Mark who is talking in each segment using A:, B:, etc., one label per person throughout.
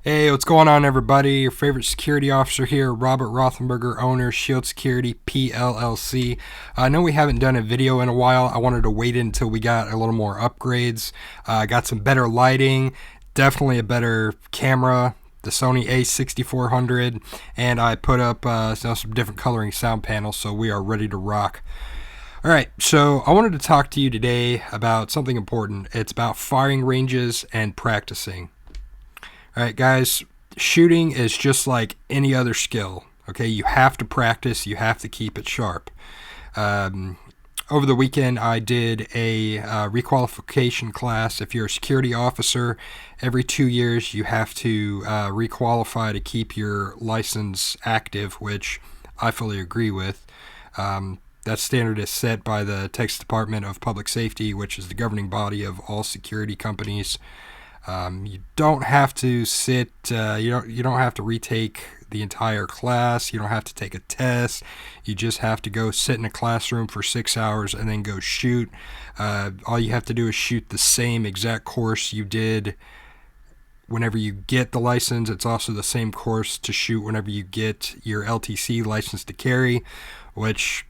A: Hey, what's going on, everybody? Your favorite security officer here, Robert Rothenberger, owner, Shield Security PLLC. I know we haven't done a video in a while. I wanted to wait until we got a little more upgrades. Got some better lighting, definitely a better camera, the Sony A6400, and I put up some different coloring sound panels, so we are ready to rock. All right, so I wanted to talk to you today about something important. It's about firing ranges and practicing. All right, guys, shooting is just like any other skill. Okay, you have to practice, you have to keep it sharp. Um, Over the weekend, I did a requalification class. If you're a security officer, every 2 years you have to requalify to keep your license active, which I fully agree with. That standard is set by the Texas Department of Public Safety, which is the governing body of all security companies. You don't have to sit. You don't have to retake the entire class. You don't have to take a test. You just have to go sit in a classroom for 6 hours and then go shoot. All you have to do is shoot the same exact course you did whenever you get the license. It's also the same course to shoot whenever you get your LTC license to carry, which,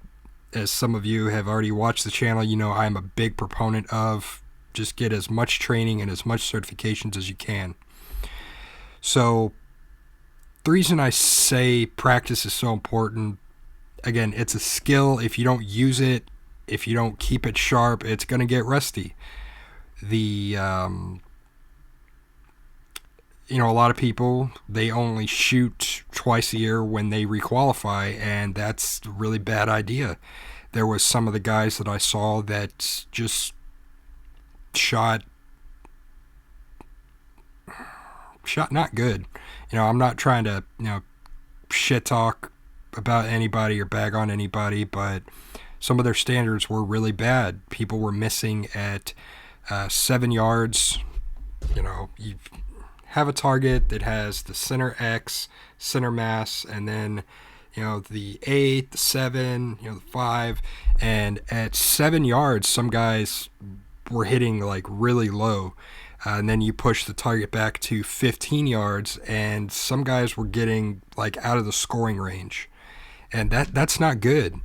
A: as some of you have already watched the channel, you know I'm a big proponent of. Just get as much training and as much certifications as you can. So the reason I say practice is so important, again, it's a skill. If you don't use it, if you don't keep it sharp, it's going to get rusty. A lot of people, they only shoot twice a year when they requalify, and that's a really bad idea. There was some of the guys that I saw that just shot not good. I'm not trying to shit talk about anybody or bag on anybody, but some of their standards were really bad. People were missing at 7 yards. You have a target that has the center X, center mass, and then the 8, the 7, the 5, and at 7 yards some guys were hitting like really low, and then you push the target back to 15 yards and some guys were getting like out of the scoring range, and that's not good,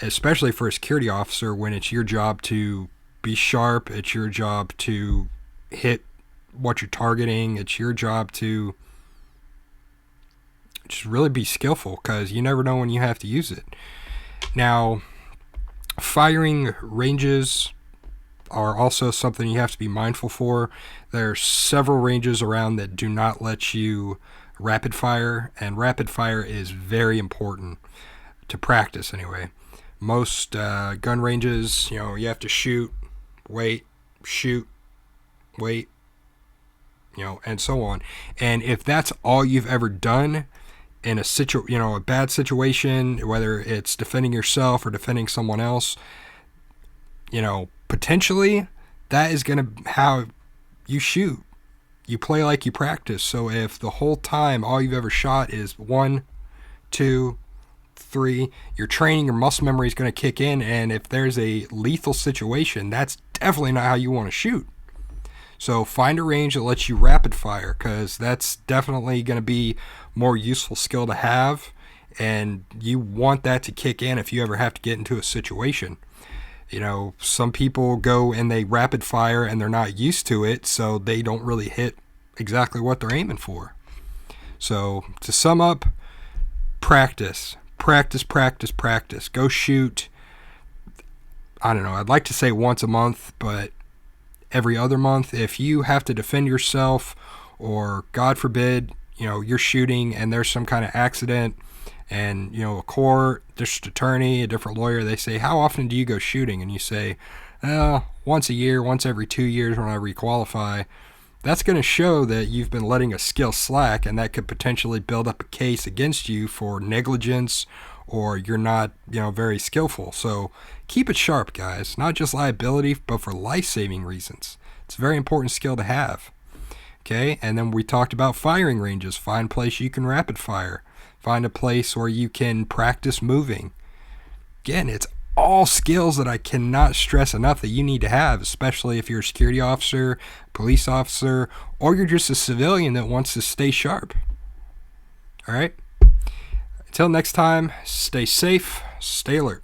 A: especially for a security officer when it's your job to be sharp. It's your job to hit what you're targeting. It's your job to just really be skillful, because you never know when you have to use it. Now, firing ranges are also something you have to be mindful for. There are several ranges around that do not let you rapid fire, and rapid fire is very important to practice anyway. Most gun ranges, you have to shoot, wait, shoot, wait, and so on. And if that's all you've ever done in a bad situation, whether it's defending yourself or defending someone else, potentially that is going to how you shoot. You play like you practice. So if the whole time all you've ever shot is 1, 2, 3, your training, your muscle memory is going to kick in, and if there's a lethal situation, that's definitely not how you want to shoot. So find a range that lets you rapid fire, because that's definitely going to be more useful skill to have, and you want that to kick in if you ever have to get into a situation. Some people go and they rapid fire and they're not used to it, so they don't really hit exactly what they're aiming for. So to sum up, practice, practice, practice, practice. Go shoot, I don't know, I'd like to say once a month, but every other month. If you have to defend yourself, or God forbid, you're shooting and there's some kind of accident, and a court, district attorney, a different lawyer, they say, how often do you go shooting? And you say, once a year, once every 2 years when I requalify. That's going to show that you've been letting a skill slack, and that could potentially build up a case against you for negligence, or you're not very skillful. So keep it sharp, guys. Not just liability, but for life-saving reasons. It's a very important skill to have. Okay, and then we talked about firing ranges. Find a place you can rapid fire. Find a place where you can practice moving. Again, it's all skills that I cannot stress enough that you need to have, especially if you're a security officer, police officer, or you're just a civilian that wants to stay sharp. All right? Until next time, stay safe, stay alert.